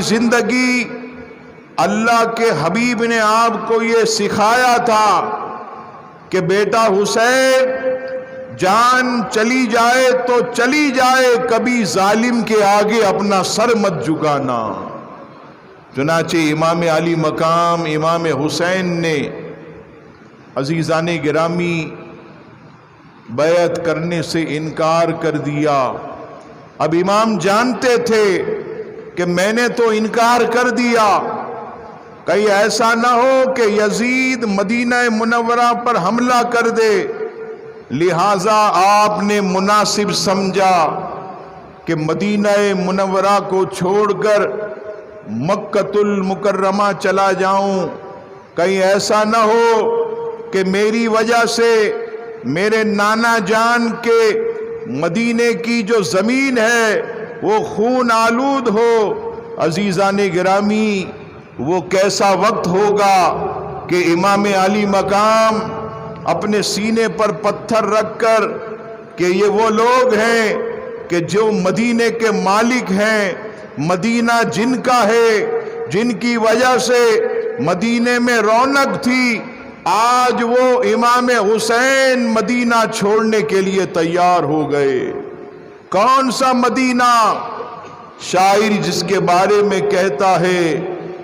زندگی اللہ کے حبیب نے آپ کو یہ سکھایا تھا کہ بیٹا حسین، جان چلی جائے تو چلی جائے، کبھی ظالم کے آگے اپنا سر مت جھکانا۔ چنانچہ امام علی مقام امام حسین نے عزیزان گرامی بیعت کرنے سے انکار کر دیا۔ اب امام جانتے تھے کہ میں نے تو انکار کر دیا، کہیں ایسا نہ ہو کہ یزید مدینہ منورہ پر حملہ کر دے، لہٰذا آپ نے مناسب سمجھا کہ مدینہ منورہ کو چھوڑ کر مکۃ المکرمہ چلا جاؤں، کہیں ایسا نہ ہو کہ میری وجہ سے میرے نانا جان کے مدینے کی جو زمین ہے وہ خون آلود ہو۔ عزیزان گرامی، وہ کیسا وقت ہوگا کہ امام علی مقام اپنے سینے پر پتھر رکھ کر کہ یہ وہ لوگ ہیں کہ جو مدینے کے مالک ہیں، مدینہ جن کا ہے، جن کی وجہ سے مدینے میں رونق تھی، آج وہ امام حسین مدینہ چھوڑنے کے لیے تیار ہو گئے۔ کون سا مدینہ؟ شاعر جس کے بارے میں کہتا ہے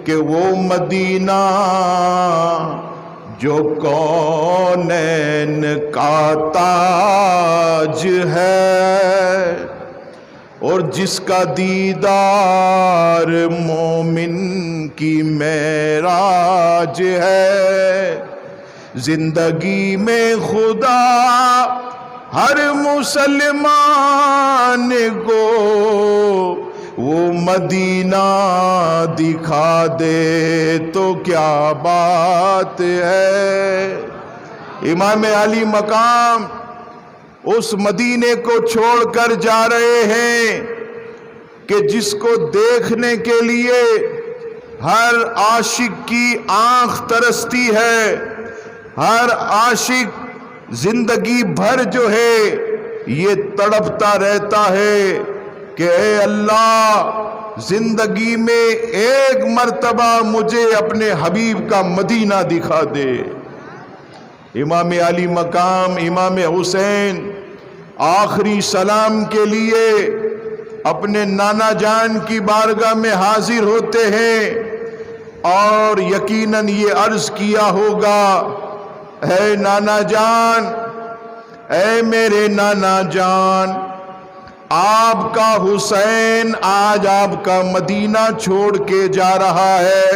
کہ وہ مدینہ جو کونین کا تاج ہے اور جس کا دیدار مومن کی معراج ہے، زندگی میں خدا ہر مسلمان کو وہ مدینہ دکھا دے تو کیا بات ہے۔ امام علی مقام اس مدینے کو چھوڑ کر جا رہے ہیں کہ جس کو دیکھنے کے لیے ہر عاشق کی آنکھ ترستی ہے، ہر عاشق زندگی بھر جو ہے یہ تڑپتا رہتا ہے کہ اے اللہ، زندگی میں ایک مرتبہ مجھے اپنے حبیب کا مدینہ دکھا دے۔ امام علی مقام امام حسین آخری سلام کے لیے اپنے نانا جان کی بارگاہ میں حاضر ہوتے ہیں اور یقیناً یہ عرض کیا ہوگا، اے نانا جان، اے میرے نانا جان، آپ کا حسین آج آپ کا مدینہ چھوڑ کے جا رہا ہے۔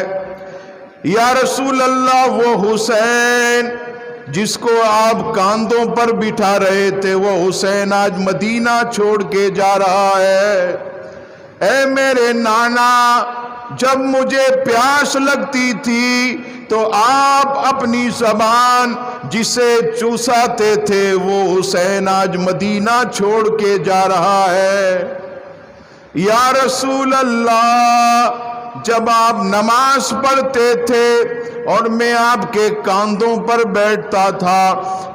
یا رسول اللہ، وہ حسین جس کو آپ کاندھوں پر بٹھا رہے تھے، وہ حسین آج مدینہ چھوڑ کے جا رہا ہے۔ اے میرے نانا، جب مجھے پیاس لگتی تھی تو آپ اپنی زبان جسے چوساتے تھے، وہ حسین آج مدینہ چھوڑ کے جا رہا ہے۔ یا رسول اللہ، جب آپ نماز پڑھتے تھے اور میں آپ کے کاندھوں پر بیٹھتا تھا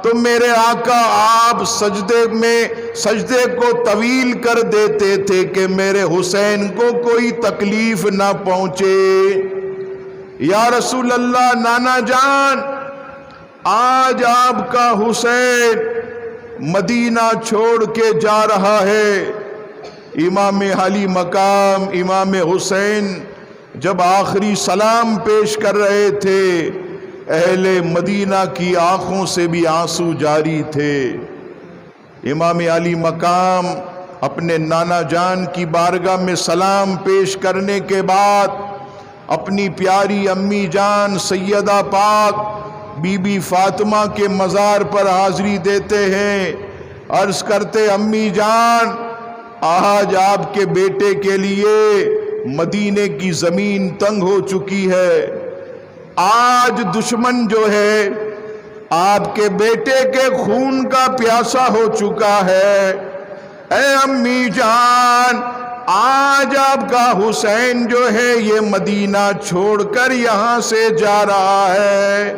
تو میرے آقا آپ سجدے کو طویل کر دیتے تھے کہ میرے حسین کو کوئی تکلیف نہ پہنچے۔ یا رسول اللہ، نانا جان، آج آپ کا حسین مدینہ چھوڑ کے جا رہا ہے۔ امام علی مقام امام حسین جب آخری سلام پیش کر رہے تھے، اہل مدینہ کی آنکھوں سے بھی آنسو جاری تھے۔ امام علی مقام اپنے نانا جان کی بارگاہ میں سلام پیش کرنے کے بعد اپنی پیاری امی جان سیدہ پاک بی بی فاطمہ کے مزار پر حاضری دیتے ہیں، عرض کرتے، امی جان، آج آپ کے بیٹے کے لیے مدینے کی زمین تنگ ہو چکی ہے، آج دشمن جو ہے آپ کے بیٹے کے خون کا پیاسا ہو چکا ہے۔ اے امی جان، آج آپ کا حسین جو ہے یہ مدینہ چھوڑ کر یہاں سے جا رہا ہے۔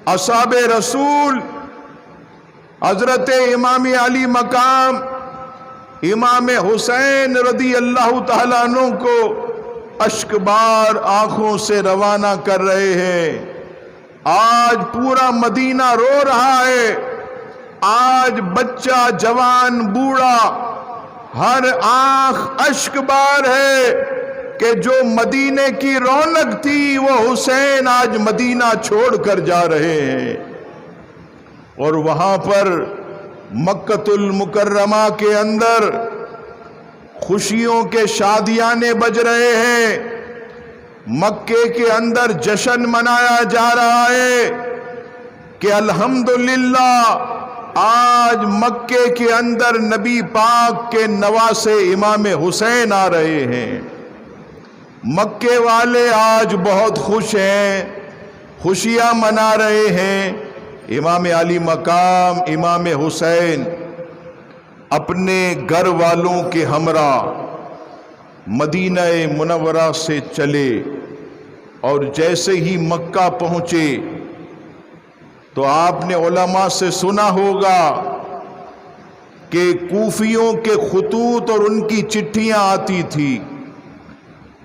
اصحاب رسول حضرت امام علی مقام امام حسین رضی اللہ تعالیٰ عنہ کو اشک بار آنکھوں سے روانہ کر رہے ہیں۔ آج پورا مدینہ رو رہا ہے، آج بچہ جوان بوڑھا ہر آنکھ اشک بار ہے کہ جو مدینے کی رونق تھی وہ حسین آج مدینہ چھوڑ کر جا رہے ہیں۔ اور وہاں پر مکۃ المکرمہ کے اندر خوشیوں کے شادیانے بج رہے ہیں، مکے کے اندر جشن منایا جا رہا ہے کہ الحمدللہ آج مکے کے اندر نبی پاک کے نواسے امام حسین آ رہے ہیں۔ مکے والے آج بہت خوش ہیں، خوشیاں منا رہے ہیں۔ امام علی مقام امام حسین اپنے گھر والوں کے ہمراہ مدینہ منورہ سے چلے، اور جیسے ہی مکہ پہنچے تو آپ نے علماء سے سنا ہوگا کہ کوفیوں کے خطوط اور ان کی چٹھیاں آتی تھی،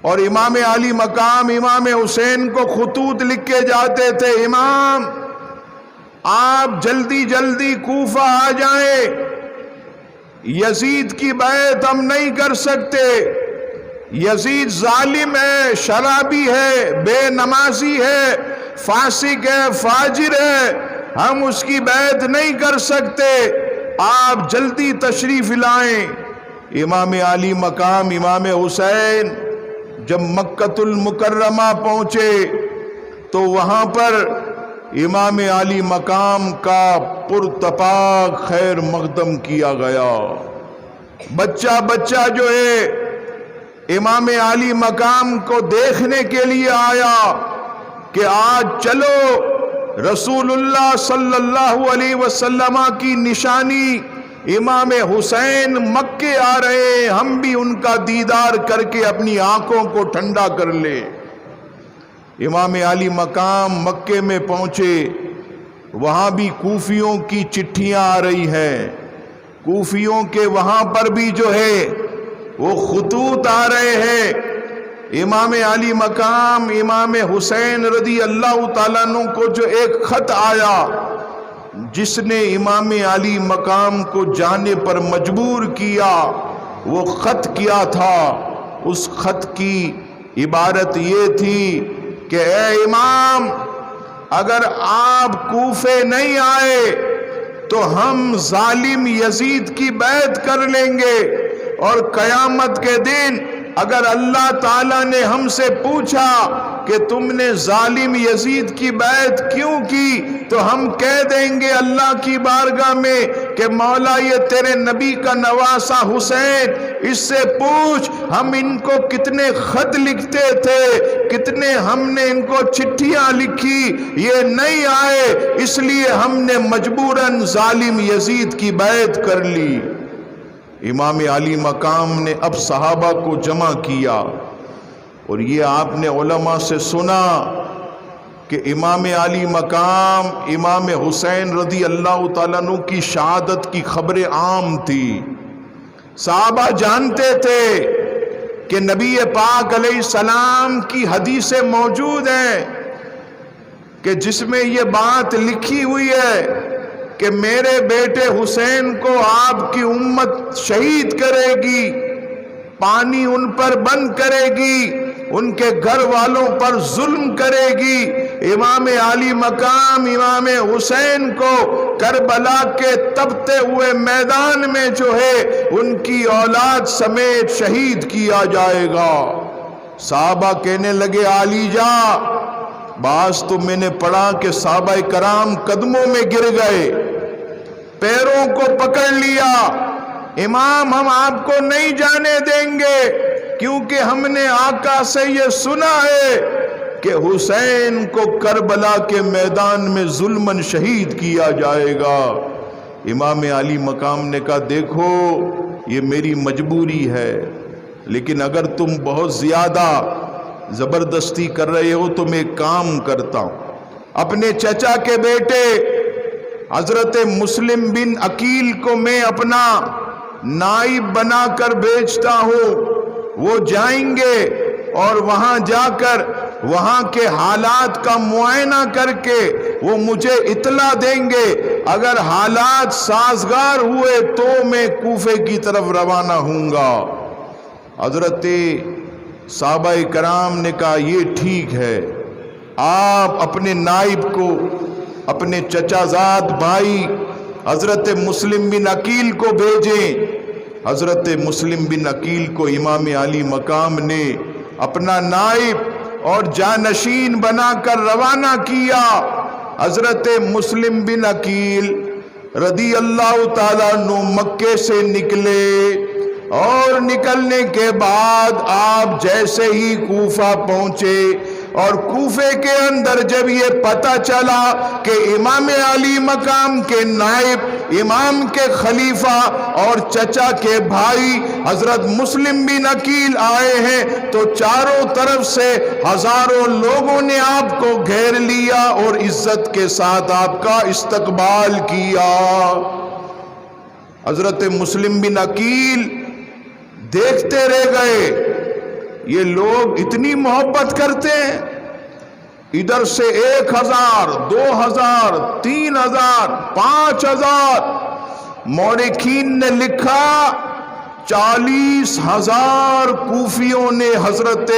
اور امام علی مقام امام حسین کو خطوط لکھ کے جاتے تھے، امام آپ جلدی جلدی کوفہ آ جائیں، یزید کی بیعت ہم نہیں کر سکتے، یزید ظالم ہے، شرابی ہے، بے نمازی ہے، فاسق ہے، فاجر ہے، ہم اس کی بیعت نہیں کر سکتے، آپ جلدی تشریف لائیں۔ امام علی مقام امام حسین جب مکۃ المکرمہ پہنچے تو وہاں پر امام علی مقام کا پرتپاک خیر مقدم کیا گیا۔ بچہ بچہ جو ہے امام علی مقام کو دیکھنے کے لیے آیا کہ آج چلو رسول اللہ صلی اللہ علیہ وسلم کی نشانی امام حسین مکے آ رہے ہیں، ہم بھی ان کا دیدار کر کے اپنی آنکھوں کو ٹھنڈا کر لیں۔ امام علی مقام مکے میں پہنچے، وہاں بھی کوفیوں کی چٹھیاں آ رہی ہیں، کوفیوں کے وہاں پر بھی جو ہے وہ خطوط آ رہے ہیں۔ امام علی مقام امام حسین رضی اللہ تعالیٰ عنہ کو جو ایک خط آیا جس نے امام علی مقام کو جانے پر مجبور کیا، وہ خط کیا تھا؟ اس خط کی عبارت یہ تھی کہ اے امام، اگر آپ کوفے نہیں آئے تو ہم ظالم یزید کی بیعت کر لیں گے، اور قیامت کے دن اگر اللہ تعالیٰ نے ہم سے پوچھا کہ تم نے ظالم یزید کی بیعت کیوں کی تو ہم کہہ دیں گے اللہ کی بارگاہ میں کہ مولا یہ تیرے نبی کا نواسہ حسین، اس سے پوچھ ہم ان کو کتنے خط لکھتے تھے، کتنے ہم نے ان کو چٹھیاں لکھی، یہ نہیں آئے اس لیے ہم نے مجبوراً ظالم یزید کی بیعت کر لی۔ امام علی مقام نے اب صحابہ کو جمع کیا، اور یہ آپ نے علماء سے سنا کہ امام علی مقام امام حسین رضی اللہ تعالیٰ عنہ کی شہادت کی خبر عام تھی۔ صحابہ جانتے تھے کہ نبی پاک علیہ السلام کی حدیثیں موجود ہیں کہ جس میں یہ بات لکھی ہوئی ہے کہ میرے بیٹے حسین کو آپ کی امت شہید کرے گی، پانی ان پر بند کرے گی، ان کے گھر والوں پر ظلم کرے گی۔ امام علی مقام امام حسین کو کربلا کے تپتے ہوئے میدان میں جو ہے ان کی اولاد سمیت شہید کیا جائے گا۔ صحابہ کہنے لگے علی جا، بعض تو میں نے پڑھا کہ صحابہ کرام قدموں میں گر گئے، پیروں کو پکڑ لیا، امام ہم آپ کو نہیں جانے دیں گے کیونکہ ہم نے آقا سے یہ سنا ہے کہ حسین کو کربلا کے میدان میں ظلماً شہید کیا جائے گا۔ امام علی مقام نے کہا دیکھو یہ میری مجبوری ہے، لیکن اگر تم بہت زیادہ زبردستی کر رہے ہو تو میں کام کرتا ہوں، اپنے چچا کے بیٹے حضرت مسلم بن عقیل کو میں اپنا نائب بنا کر بھیجتا ہوں، وہ جائیں گے اور وہاں جا کر وہاں کے حالات کا معائنہ کر کے وہ مجھے اطلاع دیں گے. اگر حالات سازگار ہوئے تو میں کوفے کی طرف روانہ ہوں گا. حضرت صحابہ کرام نے کہا یہ ٹھیک ہے، آپ اپنے نائب کو، اپنے چچا زاد بھائی حضرت مسلم بن عقیل کو بھیجیں. حضرت مسلم بن عقیل کو امام علی مقام نے اپنا نائب اور جانشین بنا کر روانہ کیا. حضرت مسلم بن عقیل رضی اللہ تعالیٰ عنہ مکے سے نکلے اور نکلنے کے بعد آپ جیسے ہی کوفہ پہنچے اور کوفے کے اندر جب یہ پتہ چلا کہ امام علی مقام کے نائب، امام کے خلیفہ اور چچا کے بھائی حضرت مسلم بن عقیل آئے ہیں تو چاروں طرف سے ہزاروں لوگوں نے آپ کو گھیر لیا اور عزت کے ساتھ آپ کا استقبال کیا. حضرت مسلم بن عقیل دیکھتے رہ گئے، یہ لوگ اتنی محبت کرتے ہیں. ادھر سے 1000 2000 3000 5000. مورخین نے لکھا 40,000 کوفیوں نے حضرت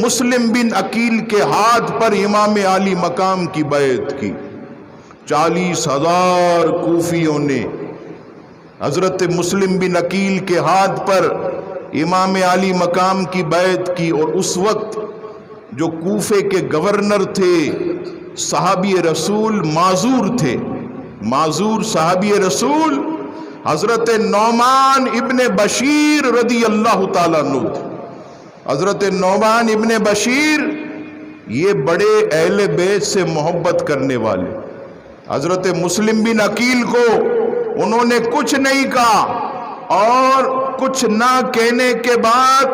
مسلم بن عقیل کے ہاتھ پر امام علی مقام کی بیعت کی. 40,000 کوفیوں نے حضرت مسلم بن عقیل کے ہاتھ پر امام علی مقام کی بیعت کی. اور اس وقت جو کوفے کے گورنر تھے صحابی رسول معذور تھے. معذور صحابی رسول حضرت نعمان ابن بشیر رضی اللہ تعالیٰ عنہ تھے. حضرت نعمان ابن بشیر یہ بڑے اہل بیت سے محبت کرنے والے. حضرت مسلم بن عقیل کو انہوں نے کچھ نہیں کہا اور کچھ نہ کہنے کے بعد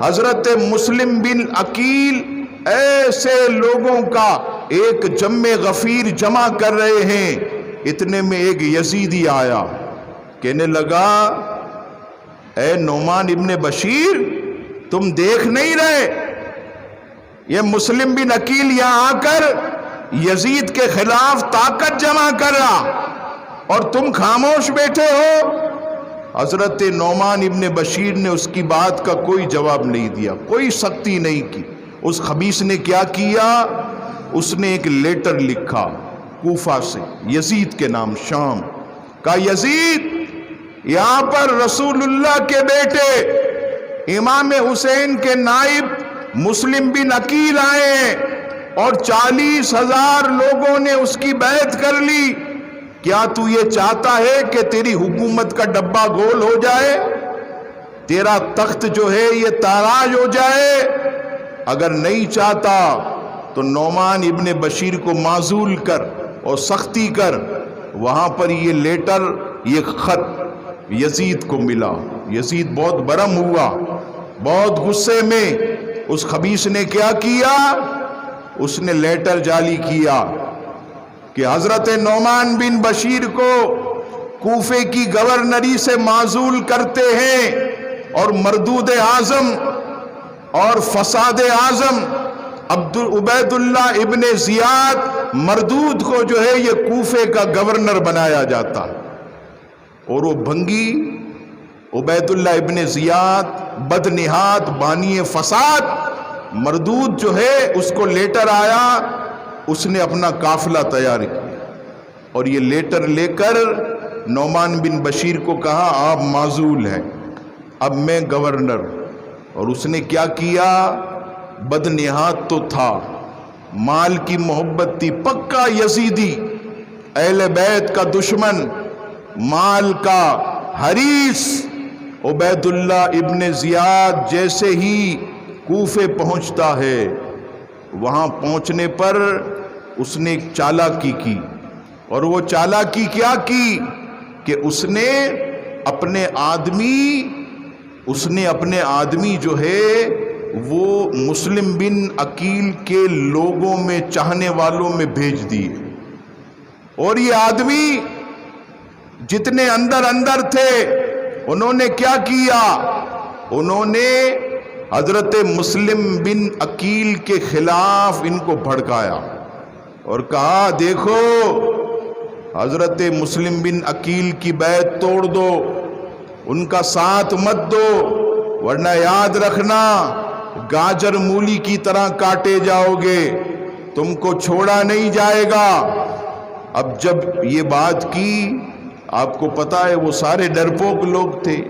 حضرت مسلم بن عقیل ایسے لوگوں کا ایک جمع غفیر جمع کر رہے ہیں. اتنے میں ایک یزیدی آیا، کہنے لگا اے نعمان ابن بشیر تم دیکھ نہیں رہے یہ مسلم بن عقیل یہاں آ کر یزید کے خلاف طاقت جمع کر رہا اور تم خاموش بیٹھے ہو. حضرت نعمان ابن بشیر نے اس کی بات کا کوئی جواب نہیں دیا، کوئی سختی نہیں کی. اس خبیث نے کیا کیا، اس نے ایک لیٹر لکھا کوفہ سے یزید کے نام شام. کہا یزید یہاں پر رسول اللہ کے بیٹے امام حسین کے نائب مسلم بن عقیل آئے ہیں اور 40,000 لوگوں نے اس کی بیعت کر لی. کیا تو یہ چاہتا ہے کہ تیری حکومت کا ڈبہ گول ہو جائے، تیرا تخت جو ہے یہ تاراج ہو جائے؟ اگر نہیں چاہتا تو نعمان ابن بشیر کو معزول کر اور سختی کر. وہاں پر یہ لیٹر، یہ خط یزید کو ملا. یزید بہت برہم ہوا، بہت غصے میں. اس خبیث نے کیا کیا، اس نے لیٹر جاری کیا کہ حضرت نعمان بن بشیر کو کوفے کی گورنری سے معزول کرتے ہیں اور مردود اعظم اور فساد اعظم عبید اللہ ابن زیاد مردود کو جو ہے یہ کوفے کا گورنر بنایا جاتا. اور وہ بھنگی عبید اللہ ابن زیاد بدنہاد بانی فساد مردود جو ہے اس کو لیٹر آیا، اس نے اپنا قافلہ تیار کیا اور یہ لیٹر لے کر نعمان بن بشیر کو کہا آپ معزول ہیں، اب میں گورنر. اور اس نے کیا کیا، بدنہاد تو تھا، مال کی محبت تھی، پکا یزیدی، اہل بیت کا دشمن، مال کا حریص. عبید اللہ ابن زیاد جیسے ہی کوفے پہنچتا ہے، وہاں پہنچنے پر اس نے ایک چالاکی کی. اور وہ چالاکی کیا کی کہ اس نے اپنے آدمی جو ہے وہ مسلم بن عقیل کے لوگوں میں، چاہنے والوں میں بھیج دیے. اور یہ آدمی جتنے اندر تھے انہوں نے کیا کیا، انہوں نے حضرت مسلم بن عقیل کے خلاف ان کو بھڑکایا اور کہا دیکھو حضرت مسلم بن عقیل کی بیعت توڑ دو، ان کا ساتھ مت دو، ورنہ یاد رکھنا گاجر مولی کی طرح کاٹے جاؤ گے، تم کو چھوڑا نہیں جائے گا۔ اب جب یہ بات کی، آپ کو پتا ہے وہ سارے ڈرپوک لوگ تھے،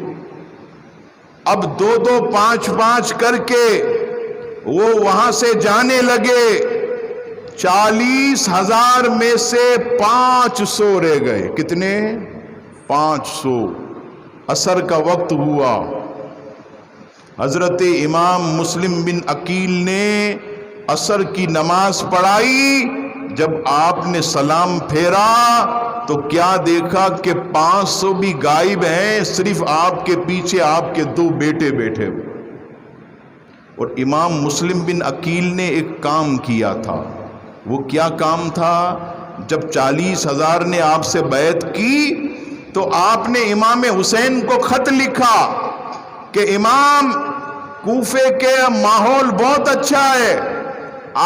اب 2-2 5-5 کر کے وہ وہاں سے جانے لگے۔ 40,000 میں سے 500 رہ گئے۔ کتنے؟ 500۔ عصر کا وقت ہوا، حضرت امام مسلم بن عقیل نے عصر کی نماز پڑھائی۔ جب آپ نے سلام پھیرا تو کیا دیکھا کہ 500 بھی غائب ہیں، صرف آپ کے پیچھے آپ کے 2 بیٹے بیٹھے ہوئے۔ اور امام مسلم بن عقیل نے ایک کام کیا تھا۔ وہ کیا کام تھا؟ جب 40,000 نے آپ سے بیعت کی تو آپ نے امام حسین کو خط لکھا کہ امام، کوفے کے ماحول بہت اچھا ہے،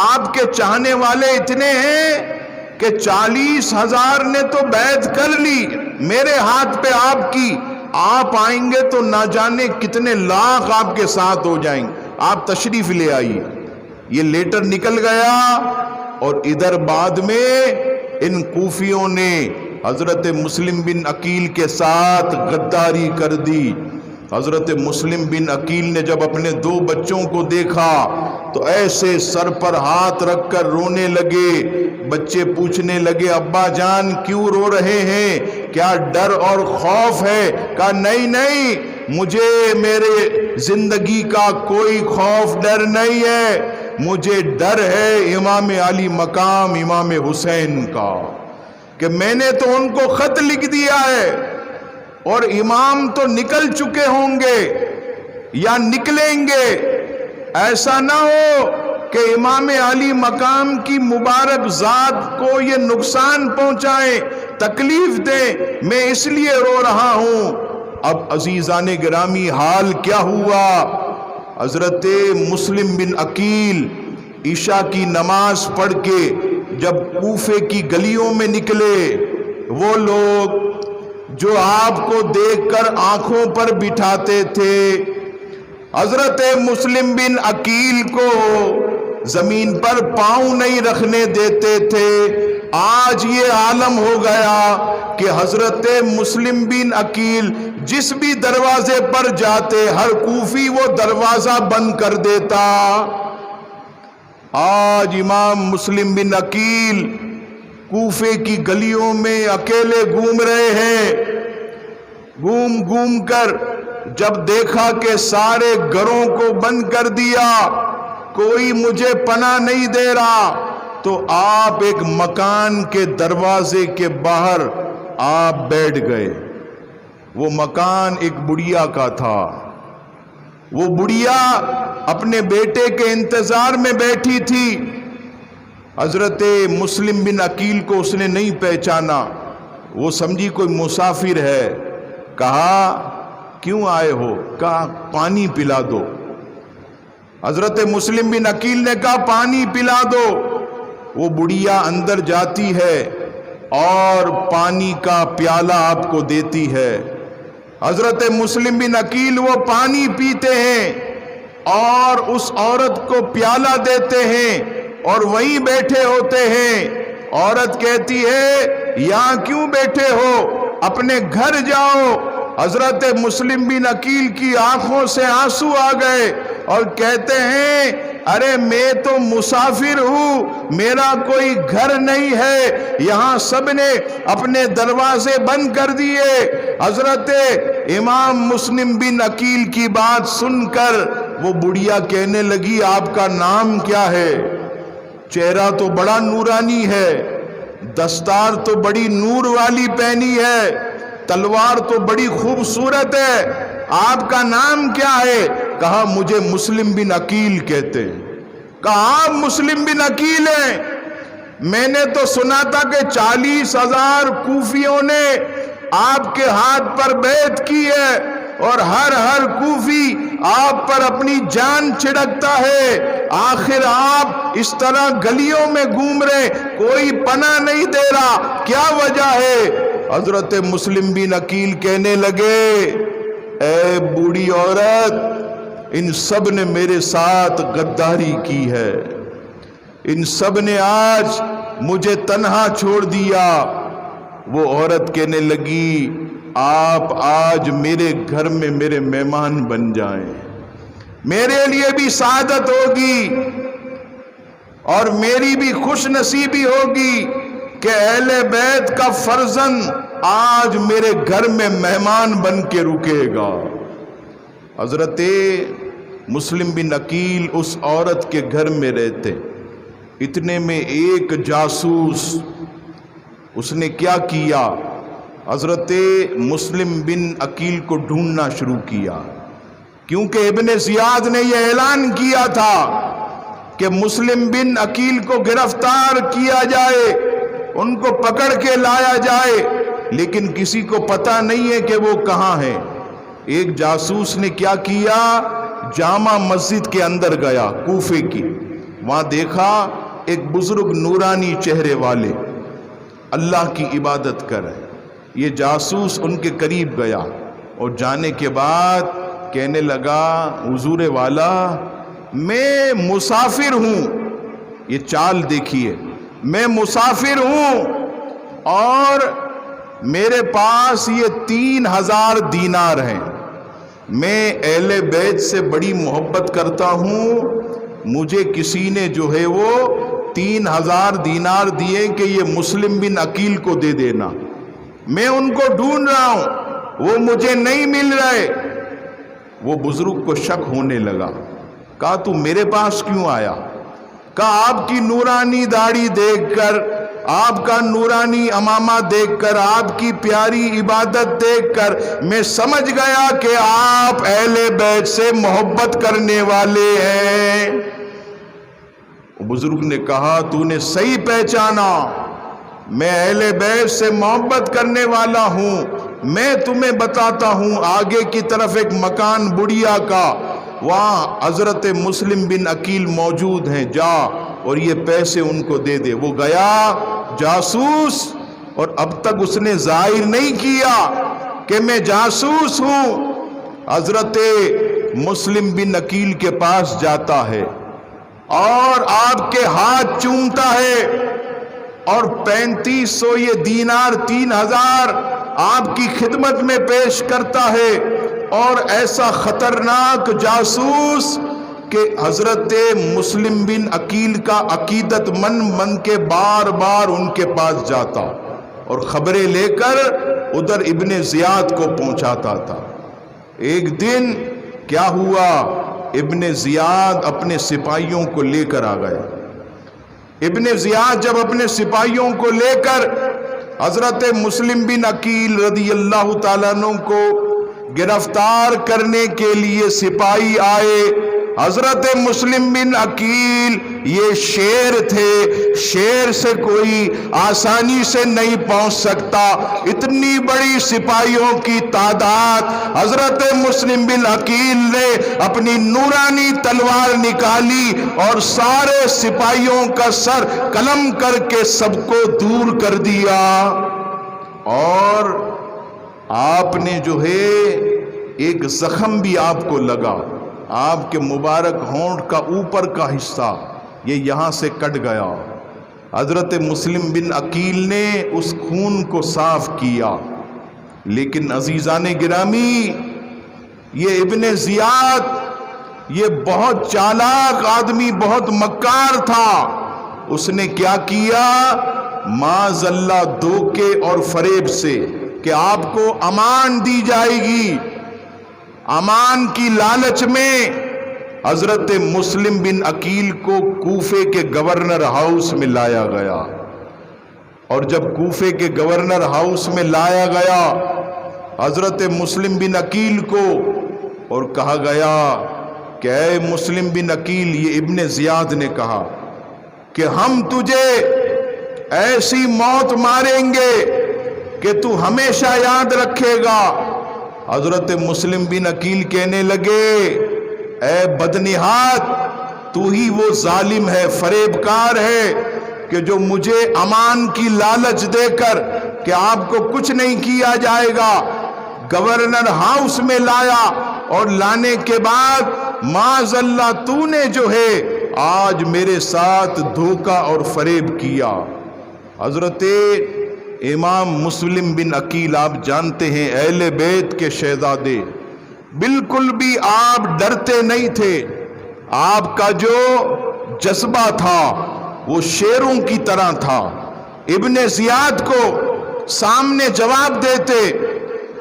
آپ کے چاہنے والے اتنے ہیں کہ 40,000 نے تو بیعت کر لی میرے ہاتھ پہ آپ کی، آپ آئیں گے تو نہ جانے کتنے لاکھ آپ کے ساتھ ہو جائیں گے، آپ تشریف لے آئیے۔ یہ لیٹر نکل گیا اور ادھر بعد میں ان کوفیوں نے حضرت مسلم بن عقیل کے ساتھ غداری کر دی۔ حضرت مسلم بن عقیل نے جب اپنے 2 بچوں کو دیکھا تو ایسے سر پر ہاتھ رکھ کر رونے لگے۔ بچے پوچھنے لگے ابا جان کیوں رو رہے ہیں، کیا ڈر اور خوف ہے؟ کہا نہیں نہیں، مجھے میرے زندگی کا کوئی خوف ڈر نہیں ہے، مجھے ڈر ہے امام علی مقام امام حسین کا، کہ میں نے تو ان کو خط لکھ دیا ہے اور امام تو نکل چکے ہوں گے یا نکلیں گے، ایسا نہ ہو کہ امام علی مقام کی مبارک ذات کو یہ نقصان پہنچائیں، تکلیف دیں، میں اس لیے رو رہا ہوں۔ اب عزیزان گرامی حال کیا ہوا؟ حضرت مسلم بن عقیل عشاء کی نماز پڑھ کے جب کوفے کی گلیوں میں نکلے، وہ لوگ جو آپ کو دیکھ کر آنکھوں پر بٹھاتے تھے، حضرت مسلم بن عقیل کو زمین پر پاؤں نہیں رکھنے دیتے تھے، آج یہ عالم ہو گیا کہ حضرت مسلم بن عقیل جس بھی دروازے پر جاتے ہر کوفی وہ دروازہ بند کر دیتا۔ آج امام مسلم بن عقیل کوفے کی گلیوں میں اکیلے گھوم رہے ہیں، گھوم گھوم کر جب دیکھا کہ سارے گھروں کو بند کر دیا، کوئی مجھے پناہ نہیں دے رہا، تو آپ ایک مکان کے دروازے کے باہر آپ بیٹھ گئے۔ وہ مکان ایک بڑھیا کا تھا، وہ بڑھیا اپنے بیٹے کے انتظار میں بیٹھی تھی۔ حضرت مسلم بن عقیل کو اس نے نہیں پہچانا، وہ سمجھی کوئی مسافر ہے۔ کہا کیوں آئے ہو؟ کہا پانی پلا دو۔ حضرت مسلم بن عقیل نے کہا پانی پلا دو۔ وہ بڑھیا اندر جاتی ہے اور پانی کا پیالہ آپ کو دیتی ہے۔ حضرت مسلم بن عقیل وہ پانی پیتے ہیں اور اس عورت کو پیالہ دیتے ہیں اور وہیں بیٹھے ہوتے ہیں۔ عورت کہتی ہے یہاں کیوں بیٹھے ہو، اپنے گھر جاؤ۔ حضرت مسلم بن عقیل کی آنکھوں سے آنسو آ گئے اور کہتے ہیں ارے میں تو مسافر ہوں، میرا کوئی گھر نہیں ہے، یہاں سب نے اپنے دروازے بند کر دیے۔ حضرت امام مسلم بن عقیل کی بات سن کر وہ بڑھیا کہنے لگی آپ کا نام کیا ہے؟ چہرہ تو بڑا نورانی ہے، دستار تو بڑی نور والی پہنی ہے، تلوار تو بڑی خوبصورت ہے، آپ کا نام کیا ہے؟ کہا مجھے مسلم بن عقیل کہتے ہیں۔ کہا آپ مسلم بن عقیل ہیں؟ میں نے تو سنا تھا کہ 40,000 کوفیوں نے آپ کے ہاتھ پر بیعت کی ہے، اور ہر کوفی آپ پر اپنی جان چھڑکتا ہے. آخر آپ اس طرح گلیوں میں گھوم رہے, کوئی پناہ نہیں دے رہا, کیا وجہ ہے؟ حضرت مسلم بن عقیل کہنے لگے, اے بوڑھی عورت, ان سب نے میرے ساتھ غداری کی ہے, ان سب نے آج مجھے تنہا چھوڑ دیا. وہ عورت کہنے لگی, آپ آج میرے گھر میں میرے مہمان بن جائیں, میرے لیے بھی سعادت ہوگی اور میری بھی خوش نصیبی ہوگی کہ اہل بیت کا فرزند آج میرے گھر میں مہمان بن کے رکے گا. حضرت مسلم بن عقیل اس عورت کے گھر میں رہتے. اتنے میں ایک جاسوس, اس نے کیا کیا, حضرت مسلم بن عقیل کو ڈھونڈنا شروع کیا, کیونکہ ابن زیاد نے یہ اعلان کیا تھا کہ مسلم بن عقیل کو گرفتار کیا جائے, ان کو پکڑ کے لایا جائے, لیکن کسی کو پتہ نہیں ہے کہ وہ کہاں ہے. ایک جاسوس نے کیا کیا, جامع مسجد کے اندر گیا کوفے کی, وہاں دیکھا ایک بزرگ نورانی چہرے والے اللہ کی عبادت کر رہے. یہ جاسوس ان کے قریب گیا اور جانے کے بعد کہنے لگا, حضور والا میں مسافر ہوں, یہ چال دیکھیے, میں مسافر ہوں اور میرے پاس یہ 3000 دینار ہیں, میں اہل بیت سے بڑی محبت کرتا ہوں, مجھے کسی نے جو ہے وہ 3000 دینار دیے کہ یہ مسلم بن عقیل کو دے دینا, میں ان کو ڈھونڈ رہا ہوں, وہ مجھے نہیں مل رہے. وہ بزرگ کو شک ہونے لگا, کہا تو میرے پاس کیوں آیا؟ کہا آپ کی نورانی داڑھی دیکھ کر, آپ کا نورانی امامہ دیکھ کر, آپ کی پیاری عبادت دیکھ کر میں سمجھ گیا کہ آپ اہل بیت سے محبت کرنے والے ہیں. بزرگ نے کہا, تو نے صحیح پہچانا, میں اہل بیت سے محبت کرنے والا ہوں. میں تمہیں بتاتا ہوں, آگے کی طرف ایک مکان بڑھیا کا, وہاں حضرت مسلم بن عقیل موجود ہیں, جا اور یہ پیسے ان کو دے دے. وہ گیا جاسوس, اور اب تک اس نے ظاہر نہیں کیا کہ میں جاسوس ہوں. حضرت مسلم بن عقیل کے پاس جاتا ہے اور آپ کے ہاتھ چومتا ہے اور 3500 یہ دینار 3000 آپ کی خدمت میں پیش کرتا ہے. اور ایسا خطرناک جاسوس کہ حضرت مسلم بن عقیل کا عقیدت مند بن کے بار بار ان کے پاس جاتا اور خبریں لے کر ادھر ابن زیاد کو پہنچاتا تھا. ایک دن کیا ہوا, ابن زیاد اپنے سپاہیوں کو لے کر آ گئے. ابن زیاد جب اپنے سپاہیوں کو لے کر حضرت مسلم بن عقیل رضی اللہ تعالیٰ عنہ کو گرفتار کرنے کے لیے سپاہی آئے, حضرت مسلم بن عقیل یہ شیر تھے, شیر سے کوئی آسانی سے نہیں پہنچ سکتا. اتنی بڑی سپاہیوں کی تعداد, حضرت مسلم بن عقیل نے اپنی نورانی تلوار نکالی اور سارے سپاہیوں کا سر قلم کر کے سب کو دور کر دیا. اور آپ نے جو ہے ایک زخم بھی آپ کو لگا, آپ کے مبارک ہونٹ کا اوپر کا حصہ یہ یہاں سے کٹ گیا. حضرت مسلم بن عقیل نے اس خون کو صاف کیا. لیکن عزیزان گرامی, یہ ابن زیاد یہ بہت چالاک آدمی, بہت مکار تھا. اس نے کیا کیا, معاذ اللہ دھوکے اور فریب سے کہ آپ کو امان دی جائے گی, امان کی لالچ میں حضرت مسلم بن عقیل کو کوفے کے گورنر ہاؤس میں لایا گیا. اور جب کوفے کے گورنر ہاؤس میں لایا گیا حضرت مسلم بن عقیل کو, اور کہا گیا کہ اے مسلم بن عقیل, یہ ابن زیاد نے کہا کہ ہم تجھے ایسی موت ماریں گے کہ تو ہمیشہ یاد رکھے گا حضرت مسلم بن عقیل کہنے لگے اے بدنہاد تو ہی وہ ظالم ہے، فریب کار ہے کہ جو مجھے امان کی لالچ دے کر کہ آپ کو کچھ نہیں کیا جائے گا گورنر ہاؤس میں لایا، اور لانے کے بعد معاذ اللہ تو نے جو ہے آج میرے ساتھ دھوکہ اور فریب کیا۔ حضرت امام مسلم بن عقیل آپ جانتے ہیں اہل بیت کے شہزادے، بالکل بھی آپ ڈرتے نہیں تھے، آپ کا جو جذبہ تھا وہ شیروں کی طرح تھا، ابن زیاد کو سامنے جواب دیتے،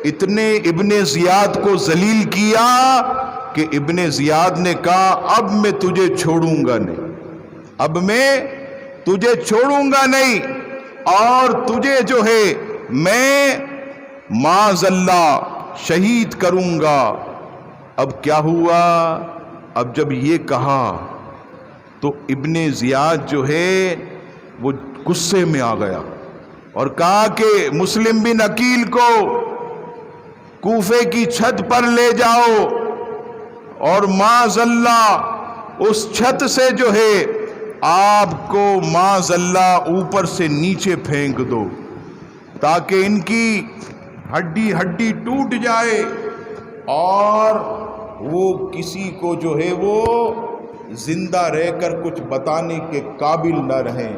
اتنے ابن زیاد کو ذلیل کیا کہ ابن زیاد نے کہا اب میں تجھے چھوڑوں گا نہیں، اب میں تجھے چھوڑوں گا نہیں، اور تجھے جو ہے میں معاذ اللہ شہید کروں گا۔ اب کیا ہوا؟ اب جب یہ کہا تو ابن زیاد جو ہے وہ غصے میں آ گیا اور کہا کہ مسلم بن عقیل کو کوفے کی چھت پر لے جاؤ اور معاذ اللہ اس چھت سے جو ہے آپ کو معاذ اللہ اوپر سے نیچے پھینک دو تاکہ ان کی ہڈی ہڈی ٹوٹ جائے اور وہ کسی کو جو ہے وہ زندہ رہ کر کچھ بتانے کے قابل نہ رہیں۔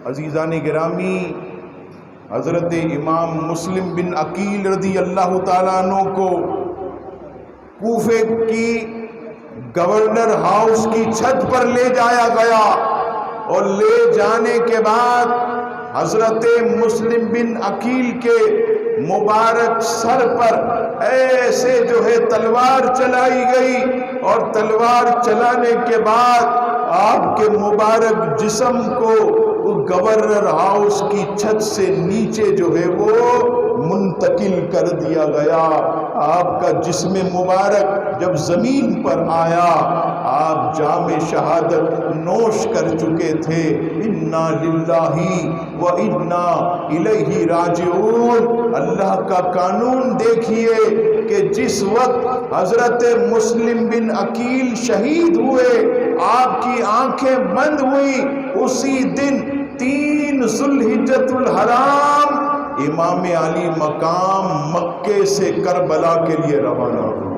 عزیزان گرامی، حضرت امام مسلم بن عقیل رضی اللہ تعالیٰ عنہ کو کوفے کی گورنر ہاؤس کی چھت پر لے جایا گیا، اور لے جانے کے بعد حضرت مسلم بن عقیل کے مبارک سر پر ایسے جو ہے تلوار چلائی گئی، اور تلوار چلانے کے بعد آپ کے مبارک جسم کو گورنر ہاؤس کی چھت سے نیچے جو ہے وہ منتقل کر دیا گیا۔ آپ کا جسم مبارک جب زمین پر آیا آپ جام شہادت نوش کر چکے تھے۔ انا للہ و انا الیہ راجعون۔ اللہ کا قانون دیکھیے کہ جس وقت حضرت مسلم بن عقیل شہید ہوئے، آپ کی آنکھیں بند ہوئی، اسی دن 3 ذوالحجۃ الحرام امام علی مقام مکے سے کربلا کے لیے روانہ ہوا۔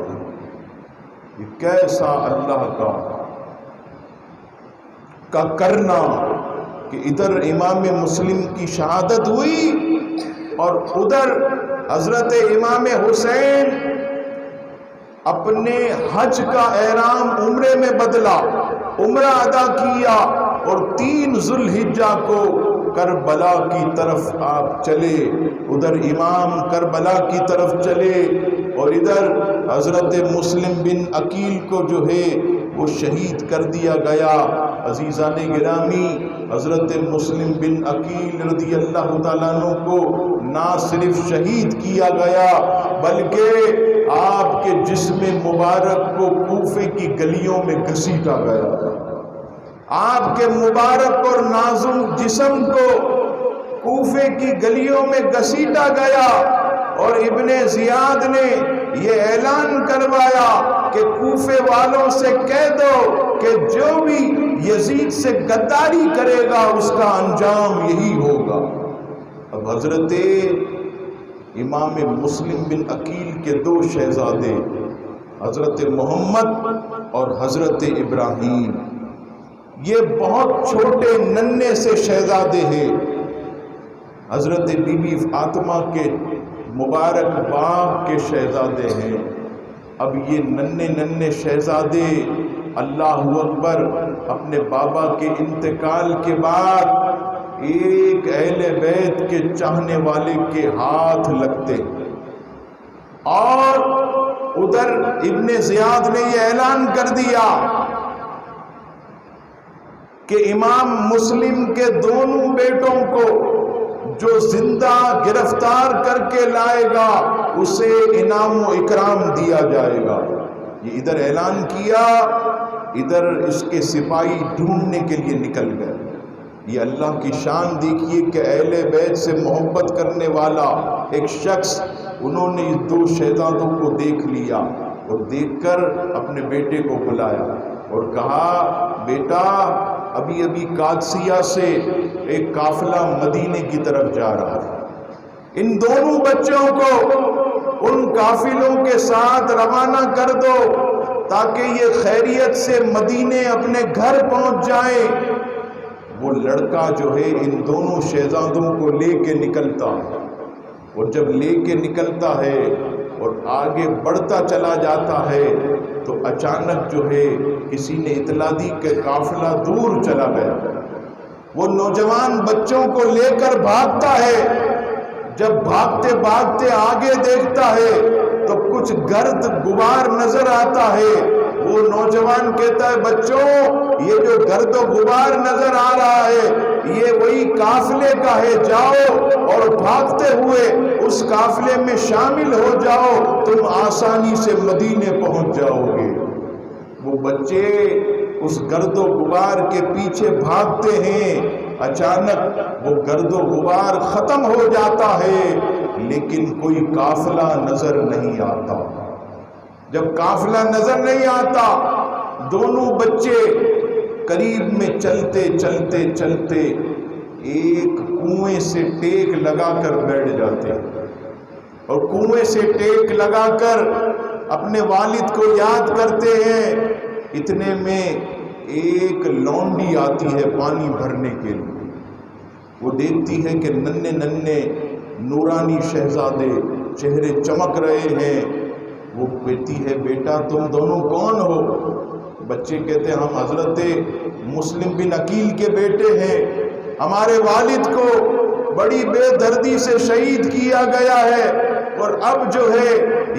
یہ کیسا اللہ کا کرنا کہ ادھر امام مسلم کی شہادت ہوئی اور ادھر حضرت امام حسین اپنے حج کا احرام عمرے میں بدلا، عمرہ ادا کیا، اور 3 ذوالحجہ کو کربلا کی طرف آپ چلے، ادھر امام کربلا کی طرف چلے، اور ادھر حضرت مسلم بن عقیل کو جو ہے وہ شہید کر دیا گیا۔ عزیزان گرامی، حضرت مسلم بن عقیل رضی اللہ تعالیٰ عنہ کو نہ صرف شہید کیا گیا بلکہ آپ کے جسم مبارک کو کوفے کی گلیوں میں گھسیٹا گیا۔ آپ کے مبارک اور نازک جسم کو کوفے کی گلیوں میں گھسیٹا گیا، اور ابن زیاد نے یہ اعلان کروایا کہ کوفے والوں سے کہہ دو کہ جو بھی یزید سے غداری کرے گا اس کا انجام یہی ہوگا۔ اب حضرت امام مسلم بن عقیل کے 2 شہزادے حضرت محمد اور حضرت ابراہیم، یہ بہت چھوٹے ننھے سے شہزادے ہیں، حضرت بی بی فاطمہ کے مبارک باپ کے شہزادے ہیں۔ اب یہ ننھے شہزادے اللہ اکبر اپنے بابا کے انتقال کے بعد ایک اہل بیت کے چاہنے والے کے ہاتھ لگتے، اور ادھر ابن زیاد نے یہ اعلان کر دیا کہ امام مسلم کے دونوں بیٹوں کو جو زندہ گرفتار کر کے لائے گا اسے انعام و اکرام دیا جائے گا۔ یہ ادھر اعلان کیا، ادھر اس کے سپاہی ڈھونڈنے کے لیے نکل گئے۔ یہ اللہ کی شان دیکھیے کہ اہل بیت سے محبت کرنے والا ایک شخص انہوں نے اس دو شہزادوں کو دیکھ لیا اور دیکھ کر اپنے بیٹے کو بلایا اور کہا بیٹا ابھی ابھی قادسیہ سے ایک قافلہ مدینے کی طرف جا رہا ہے، ان دونوں بچوں کو ان قافلوں کے ساتھ روانہ کر دو تاکہ یہ خیریت سے مدینے اپنے گھر پہنچ جائیں۔ وہ لڑکا جو ہے ان دونوں شہزادوں کو لے کے نکلتا ہے، اور جب لے کے نکلتا ہے اور آگے بڑھتا چلا جاتا ہے تو اچانک جو ہے کسی نے اطلاع دی کہ قافلہ دور چلا گیا۔ وہ نوجوان بچوں کو لے کر بھاگتا ہے، جب بھاگتے بھاگتے آگے دیکھتا ہے تو کچھ گرد غبار نظر آتا ہے۔ وہ نوجوان کہتا ہے بچوں یہ جو گرد و غبار نظر آ رہا ہے یہ وہی قافلے کا ہے، جاؤ اور بھاگتے ہوئے اس قافلے میں شامل ہو جاؤ، تم آسانی سے مدینے پہنچ جاؤ گے۔ وہ بچے اس گرد و غبار کے پیچھے بھاگتے ہیں، اچانک وہ گرد و غبار ختم ہو جاتا ہے لیکن کوئی قافلہ نظر نہیں آتا۔ جب قافلہ نظر نہیں آتا دونوں بچے قریب میں چلتے چلتے چلتے ایک کنویں سے ٹیک لگا کر بیٹھ جاتے ہیں، اور کنویں سے ٹیک لگا کر اپنے والد کو یاد کرتے ہیں۔ اتنے میں ایک لونڈی آتی ہے پانی بھرنے کے لیے، وہ دیکھتی ہے کہ ننھے ننھے نورانی شہزادے چہرے چمک رہے ہیں۔ وہ کہتی ہے بیٹا تم دونوں کون ہو؟ بچے کہتے ہیں ہم حضرت مسلم بن عقیل کے بیٹے ہیں، ہمارے والد کو بڑی بے دردی سے شہید کیا گیا ہے اور اب جو ہے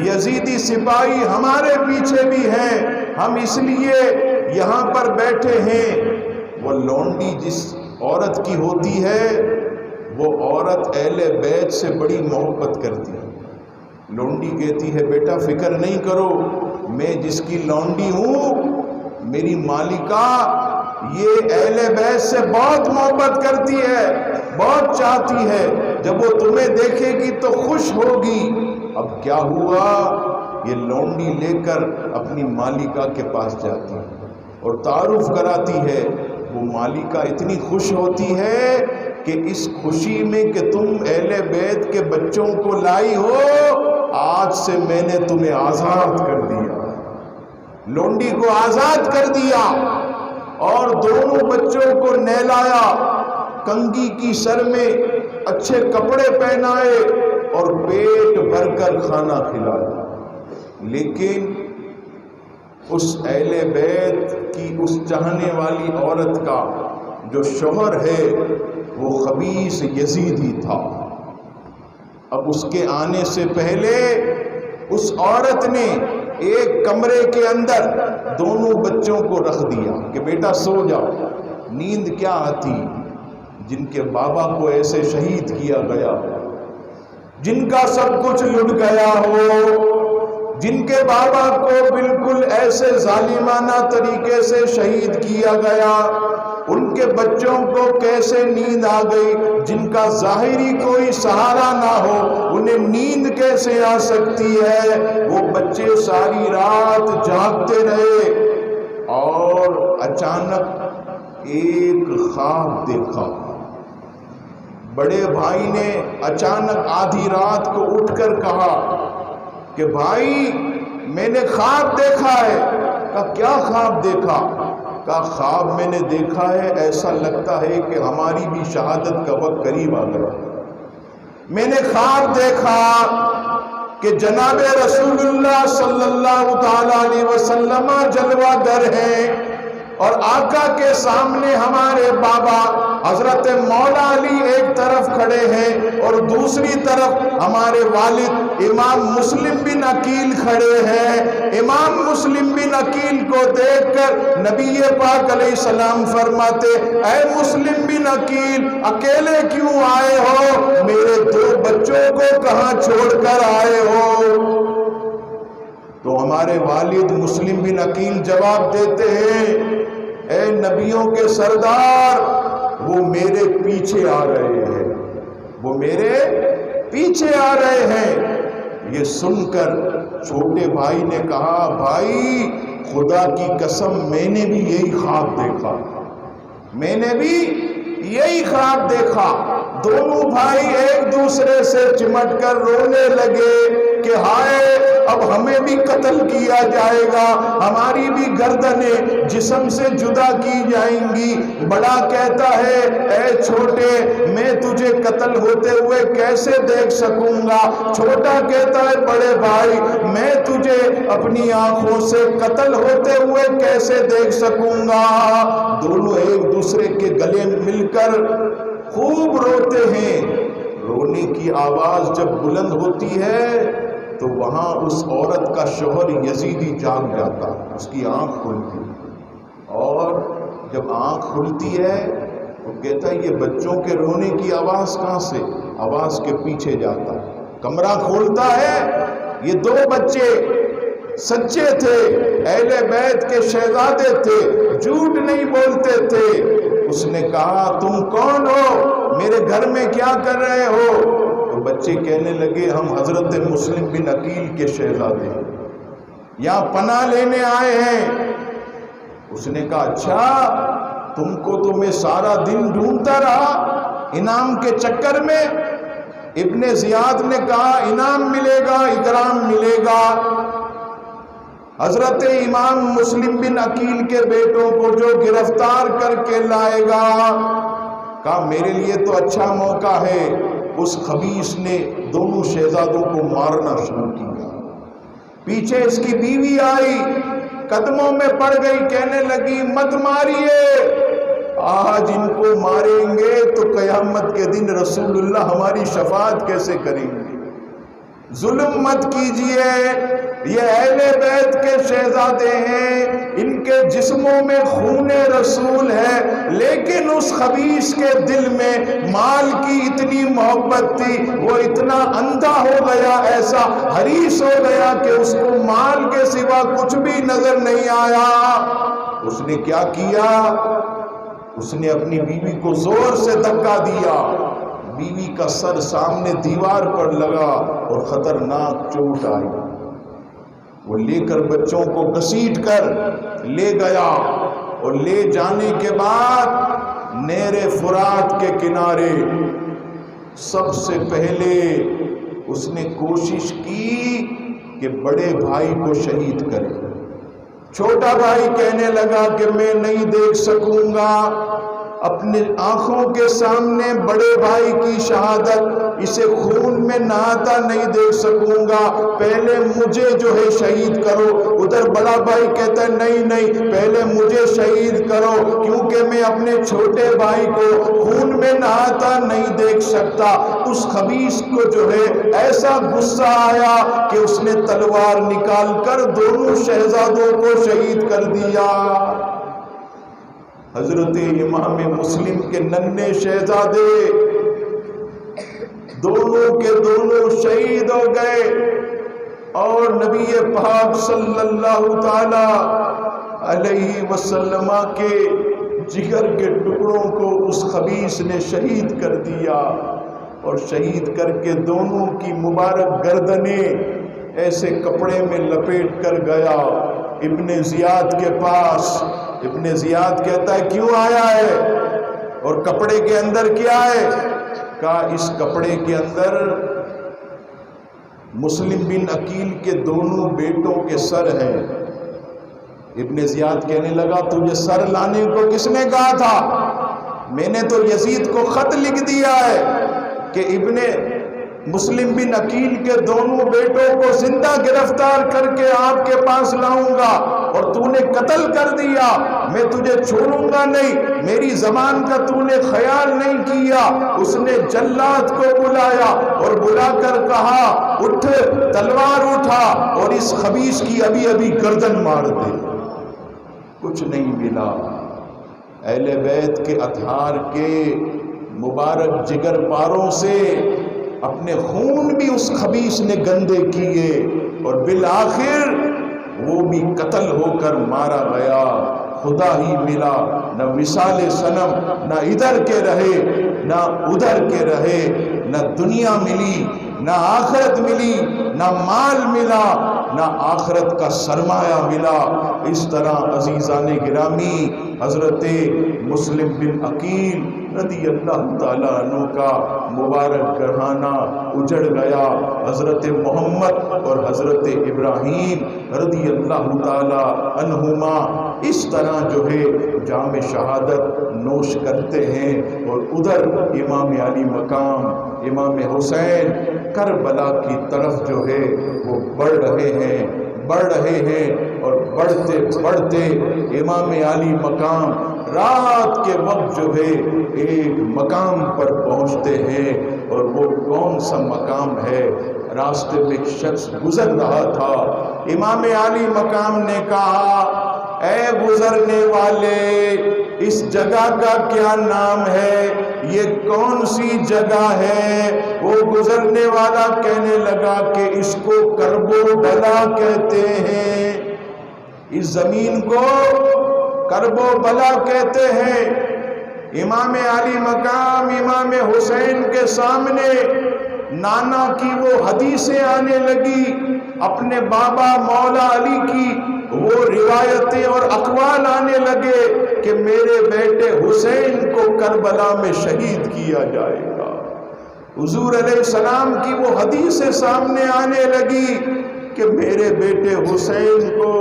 یزیدی سپاہی ہمارے پیچھے بھی ہیں، ہم اس لیے یہاں پر بیٹھے ہیں۔ وہ لونڈی جس عورت کی ہوتی ہے وہ عورت اہل بیت سے بڑی محبت کرتی ہے۔ لونڈی کہتی ہے بیٹا فکر نہیں کرو، میں جس کی لونڈی ہوں میری مالکہ یہ اہل بیت سے بہت محبت کرتی ہے، بہت چاہتی ہے، جب وہ تمہیں دیکھے گی تو خوش ہوگی۔ اب کیا ہوا، یہ لونڈی لے کر اپنی مالکہ کے پاس جاتی ہے اور تعارف کراتی ہے۔ وہ مالکہ اتنی خوش ہوتی ہے کہ اس خوشی میں کہ تم اہل بیت کے بچوں کو لائی ہو، آج سے میں نے تمہیں آزاد کر دیا، لونڈی کو آزاد کر دیا اور دونوں بچوں کو نہلایا، کنگھی کی سر میں اچھے کپڑے پہنائے اور پیٹ بھر کر کھانا کھلایا۔ لیکن اس اہل بیت کی اس چاہنے والی عورت کا جو شوہر ہے وہ خبیث یزیدی تھا۔ اب اس کے آنے سے پہلے اس عورت نے ایک کمرے کے اندر دونوں بچوں کو رکھ دیا کہ بیٹا سو جاؤ۔ نیند کیا آتی جن کے بابا کو ایسے شہید کیا گیا، جن کا سب کچھ لٹ گیا ہو، جن کے بابا کو بالکل ایسے ظالمانہ طریقے سے شہید کیا گیا، ان کے بچوں کو کیسے نیند آ گئی؟ جن کا ظاہری کوئی سہارا نہ ہو انہیں نیند کیسے آ سکتی ہے؟ وہ بچے ساری رات جاگتے رہے اور اچانک ایک خواب دیکھا۔ بڑے بھائی نے اچانک آدھی رات کو اٹھ کر کہا کہ بھائی میں نے خواب دیکھا ہے۔ کہا کیا خواب دیکھا؟ کہا خواب میں نے دیکھا ہے، ایسا لگتا ہے کہ ہماری بھی شہادت کا وقت قریب آ گیا۔ میں نے خواب دیکھا کہ جناب رسول اللہ صلی اللہ تعالی علیہ وسلم جلوہ گر ہیں اور آقا کے سامنے ہمارے بابا حضرت مولا علی ایک طرف کھڑے ہیں اور دوسری طرف ہمارے والد امام مسلم بن عقیل کھڑے ہیں۔ امام مسلم بن عقیل کو دیکھ کر نبی پاک علیہ السلام فرماتے اے مسلم بن عقیل اکیلے کیوں آئے ہو؟ میرے دو بچوں کو کہاں چھوڑ کر آئے ہو؟ تو ہمارے والد مسلم بن عقیل جواب دیتے ہیں اے نبیوں کے سردار وہ میرے پیچھے آ رہے ہیں، وہ میرے پیچھے آ رہے ہیں۔ یہ سن کر چھوٹے بھائی نے کہا بھائی خدا کی قسم میں نے بھی یہی خواب دیکھا، میں نے بھی یہی خواب دیکھا۔ دونوں بھائی ایک دوسرے سے چمٹ کر رونے لگے کہ ہائے اب ہمیں بھی قتل کیا جائے گا، ہماری بھی گردنیں جسم سے جدا کی جائیں گی۔ بڑا کہتا ہے اے چھوٹے میں تجھے قتل ہوتے ہوئے کیسے دیکھ سکوں گا؟ چھوٹا کہتا ہے بڑے بھائی میں تجھے اپنی آنکھوں سے قتل ہوتے ہوئے کیسے دیکھ سکوں گا؟ دونوں ایک دوسرے کے گلے مل کر خوب روتے ہیں۔ رونے کی آواز جب بلند ہوتی ہے تو وہاں اس عورت کا شوہر یزیدی جاگ جاتا، اس کی آنکھ کھلتی، اور جب آنکھ کھلتی ہے تو کہتا ہے یہ بچوں کے رونے کی آواز کہاں سے؟ آواز کے پیچھے جاتا، کمرہ کھولتا ہے، یہ دو بچے سچے تھے، اہل بیت کے شہزادے تھے، جھوٹ نہیں بولتے تھے۔ اس نے کہا تم کون ہو؟ میرے گھر میں کیا کر رہے ہو؟ تو بچے کہنے لگے ہم حضرت مسلم بن عقیل کے شہزادے ہیں، یہاں پناہ لینے آئے ہیں۔ اس نے کہا اچھا تم کو تو میں سارا دن ڈھونڈتا رہا انعام کے چکر میں۔ ابن زیاد نے کہا انعام ملے گا، اکرام ملے گا، حضرت امام مسلم بن عقیل کے بیٹوں کو جو گرفتار کر کے لائے گا۔ کہا میرے لیے تو اچھا موقع ہے۔ اس خبیث نے دونوں شہزادوں کو مارنا شروع کیا۔ پیچھے اس کی بیوی آئی، قدموں میں پڑ گئی، کہنے لگی مت ماریے، آج ان کو ماریں گے تو قیامت کے دن رسول اللہ ہماری شفاعت کیسے کریں گے؟ ظلم مت کیجئے، یہ اہل بیت کے شہزادے ہیں، ان کے جسموں میں خون رسول ہے، لیکن اس خبیث کے دل میں مال کی اتنی محبت تھی، وہ اتنا اندھا ہو گیا، ایسا حریص ہو گیا کہ اس کو مال کے سوا کچھ بھی نظر نہیں آیا۔ اس نے کیا کیا؟ اس نے اپنی بیوی کو زور سے دھکا دیا، بیوی کا سر سامنے دیوار پر لگا اور خطرناک چوٹ آئی۔ وہ لے کر بچوں کو گھسیٹ کر لے گیا، اور لے جانے کے بعد نہر فرات کے کنارے سب سے پہلے اس نے کوشش کی کہ بڑے بھائی کو شہید کرے۔ چھوٹا بھائی کہنے لگا کہ میں نہیں دیکھ سکوں گا اپنی آنکھوں کے سامنے بڑے بھائی کی شہادت، اسے خون میں نہاتا نہیں دیکھ سکوں گا، پہلے مجھے جو ہے شہید کرو۔ ادھر بڑا بھائی کہتا ہے نہیں نہیں پہلے مجھے شہید کرو، کیونکہ میں اپنے چھوٹے بھائی کو خون میں نہاتا نہیں دیکھ سکتا۔ اس خبیث کو جو ہے ایسا غصہ آیا کہ اس نے تلوار نکال کر دونوں شہزادوں کو شہید کر دیا۔ حضرت امام مسلم کے ننھے شہزادے دونوں کے دونوں شہید ہو گئے، اور نبی پاک صلی اللہ تعالی علیہ وسلم کے جگر کے ٹکڑوں کو اس خبیث نے شہید کر دیا، اور شہید کر کے دونوں کی مبارک گردنیں ایسے کپڑے میں لپیٹ کر گیا ابن زیاد کے پاس۔ ابن زیاد کہتا ہے کیوں آیا ہے اور کپڑے کے اندر کیا ہے؟ کہا اس کپڑے کے اندر مسلم بن عقیل کے دونوں بیٹوں کے سر ہیں۔ ابن زیاد کہنے لگا تجھے سر لانے کو کس نے کہا تھا؟ میں نے تو یزید کو خط لکھ دیا ہے کہ ابن مسلم بن عقیل کے دونوں بیٹوں کو زندہ گرفتار کر کے آپ کے پاس لاؤں گا، اور تو نے قتل کر دیا، میں تجھے چھوڑوں گا نہیں، میری زبان کا تو نے خیال نہیں کیا۔ اس نے جلاد کو بلایا اور بلا کر کہا اٹھ، تلوار اٹھا اور اس خبیث کی ابھی ابھی گردن مار دے۔ کچھ نہیں ملا، اہل بیت کے اطہار کے مبارک جگر پاروں سے اپنے خون بھی اس خبیث نے گندے کیے، اور بالآخر وہ بھی قتل ہو کر مارا گیا۔ خدا ہی ملا، نہ مثال صنم، نہ ادھر کے رہے نہ ادھر کے رہے، نہ دنیا ملی نہ آخرت ملی، نہ مال ملا، نہ آخرت کا سرمایہ ملا۔ اس طرح عزیزان گرامی حضرت مسلم بن عقیل رضی اللہ تعالیٰ عنہ کا مبارک گھرانہ اجڑ گیا۔ حضرت محمد اور حضرت ابراہیم رضی اللہ تعالیٰ عنہما اس طرح جو ہے جام شہادت نوش کرتے ہیں، اور ادھر امام علی مقام امام حسین کربلا کی طرف جو ہے وہ بڑھ رہے ہیں اور بڑھتے بڑھتے امام علی مقام رات کے وقت جو ہے ایک مقام پر پہنچتے ہیں، اور وہ کون سا مقام ہے؟ راستے میں ایک شخص گزر رہا تھا، امام علی مقام نے کہا اے گزرنے والے، اس جگہ کا کیا نام ہے؟ یہ کون سی جگہ ہے؟ وہ گزرنے والا کہنے لگا کہ اس کو کرب و بلا کہتے ہیں، اس زمین کو کرب و بلا کہتے ہیں۔ امام علی مقام امام حسین کے سامنے نانا کی وہ حدیثیں آنے لگی، اپنے بابا مولا علی کی وہ روایتیں اور اقوال آنے لگے کہ میرے بیٹے حسین کو کربلا میں شہید کیا جائے گا۔ حضور علیہ السلام کی وہ حدیثیں سامنے آنے لگی کہ میرے بیٹے حسین کو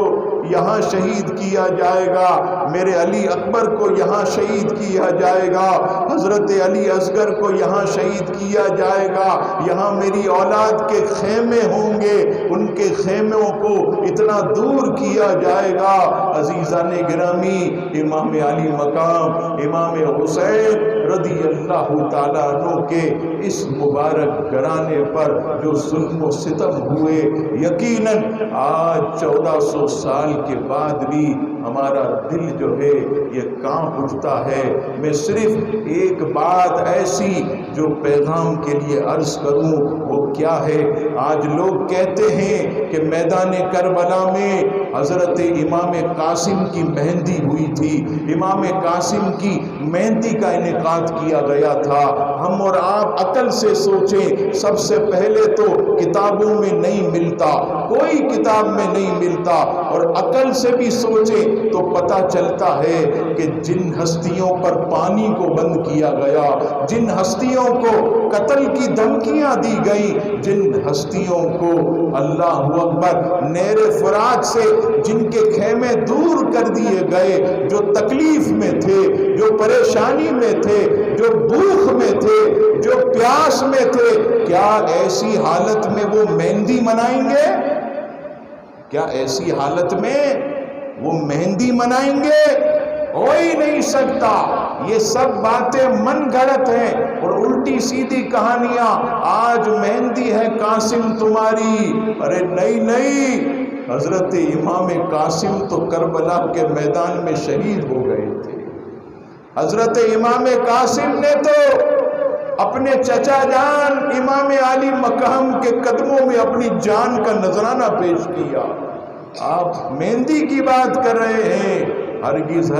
یہاں شہید کیا جائے گا، میرے علی اکبر کو یہاں شہید کیا جائے گا، حضرت علی اصغر کو یہاں شہید کیا جائے گا، یہاں میری اولاد کے خیمے ہوں گے، ان کے خیموں کو اتنا دور کیا جائے گا۔ عزیزان گرامی امام علی مقام امام حسین رضی اللہ تعالیٰ عنہ کے اس مبارک گھرانے پر جو ظلم و ستم ہوئے، یقیناً آج 1400 سال کے بعد بھی ہمارا دل جو ہے یہ کانپ اٹھتا ہے۔ میں صرف ایک بات ایسی جو پیغام کے لیے عرض کروں وہ کیا ہے؟ آج لوگ کہتے ہیں کہ میدان کربلا میں حضرت امام قاسم کی مہندی ہوئی تھی، امام قاسم کی مہندی کا انعقاد کیا گیا تھا۔ ہم اور آپ عقل سے سوچیں، سب سے پہلے تو کتابوں میں نہیں ملتا، کوئی کتاب میں نہیں ملتا، اور عقل سے بھی سوچیں تو پتہ چلتا ہے کہ جن ہستیوں پر پانی کو بند کیا گیا، جن ہستیوں کو قتل کی دھمکیاں دی گئیں، جن ہستیوں کو اللہ اکبر نہر فرات سے جن کے خیمے دور کر دیے گئے، جو تکلیف میں تھے، جو پریشانی میں تھے، جو بھوک میں تھے، جو پیاس میں تھے، کیا ایسی حالت میں وہ مہندی منائیں گے؟ کیا ایسی حالت میں وہ مہندی منائیں گے؟ ہو ہی نہیں سکتا۔ یہ سب باتیں من گھڑت ہیں اور الٹی سیدھی کہانیاں۔ آج مہندی ہے قاسم تمہاری، ارے نہیں، حضرت امام قاسم تو کربلا کے میدان میں شہید ہو گئے تھے۔ حضرت امام قاسم نے تو اپنے چچا جان امام علی مقام کے قدموں میں اپنی جان کا نذرانہ پیش کیا۔ آپ مہندی کی بات کر رہے ہیں، ہرگز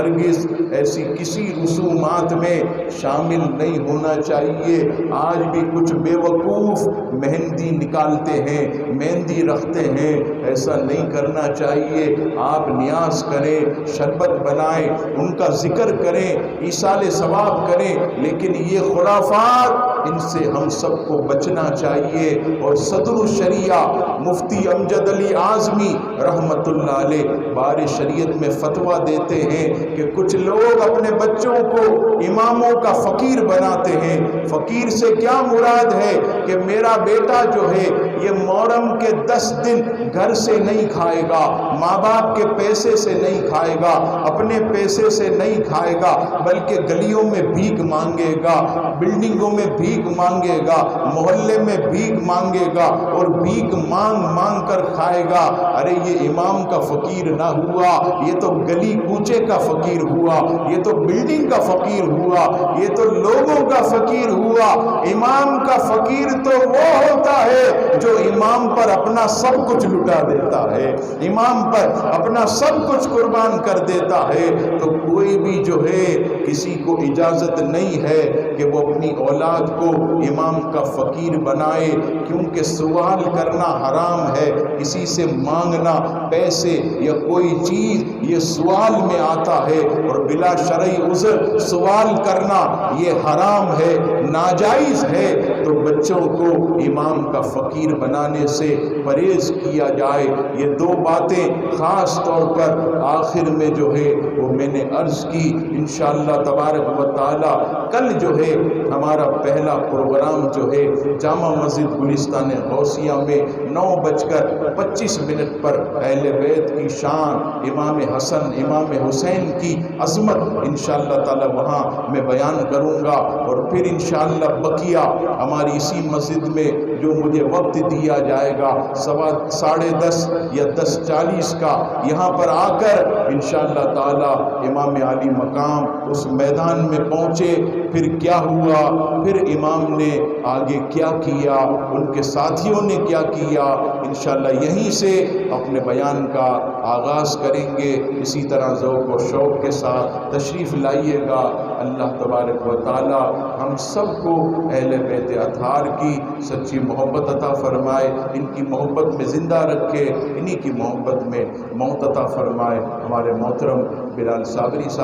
ایسی کسی رسومات میں شامل نہیں ہونا چاہیے۔ آج بھی کچھ بے وقوف مہندی نکالتے ہیں، مہندی رکھتے ہیں، ایسا نہیں کرنا چاہیے۔ آپ نیاز کریں، شربت بنائیں، ان کا ذکر کریں، ایصال ثواب کریں، لیکن یہ خرافات ان سے ہم سب کو بچنا چاہیے۔ اور صدر الشریعہ مفتی امجد علی اعظمی رحمت اللہ علیہ بار شریعت میں فتویٰ دیتے ہیں کہ کچھ لوگ اپنے بچوں کو اماموں کا فقیر بناتے ہیں۔ فقیر سے کیا مراد ہے کہ میرا بیٹا جو ہے یہ محرم کے 10 دن گھر سے نہیں کھائے گا، ماں باپ کے پیسے سے نہیں کھائے گا، اپنے پیسے سے نہیں کھائے گا، بلکہ گلیوں میں بھیک مانگے گا، بلڈنگوں میں بھیک مانگے گا، محلے میں بھیک مانگے گا، اور بھیک مانگ کر کھائے گا۔ ارے یہ امام کا فقیر نہ ہوا، یہ تو گلی کوچے کا فقیر ہوا، یہ تو بلڈنگ کا فقیر ہوا، یہ تو لوگوں کا فقیر ہوا۔ امام کا فقیر تو وہ ہوتا ہے جو امام پر اپنا سب کچھ لٹا دیتا ہے، امام پر اپنا سب کچھ قربان کر دیتا ہے۔ تو کوئی بھی جو ہے کسی کو اجازت نہیں ہے کہ وہ اپنی اولاد کو امام کا فقیر بنائے، کیونکہ سوال کرنا حرام ہے، کسی سے مانگنا پیسے یا کوئی چیز یہ سوال میں آتا ہے، اور بلا شرعی عذر سوال کرنا یہ حرام ہے، ناجائز ہے۔ تو بچوں کو امام کا فقیر بنانے سے پرہیز کیا جائے۔ یہ دو باتیں خاص طور پر آخر میں جو ہے وہ میں نے عرض کی۔ انشاءاللہ تبارک و تعالی کل جو ہے ہمارا پہلا پروگرام جو ہے جامع مسجد گلستان غوثیہ میں 9:25 پر اہل بیت کی شان، امام حسن امام حسین کی عظمت انشاءاللہ تعالی وہاں میں بیان کروں گا، اور پھر انشاءاللہ بقیہ ہماری اسی مسجد میں جو مجھے وقت دیا جائے گا 10:30 یا 10:40 کا، یہاں پر آ کر انشاءاللہ تعالی امام عالی مقام اس میدان میں پہنچے، پھر کیا ہوا، پھر امام نے آگے کیا کیا، ان کے ساتھیوں نے کیا کیا، انشاءاللہ یہیں سے اپنے بیان کا آغاز کریں گے۔ اسی طرح ذوق و شوق کے ساتھ تشریف لائیے گا۔ اللہ تبارک و تعالی ہم سب کو اہل بیت اطہار کی سچی محبت عطا فرمائے، ان کی محبت میں زندہ رکھے، انہی کی محبت میں موت عطا فرمائے۔ ہمارے محترم بلال صابری صاحب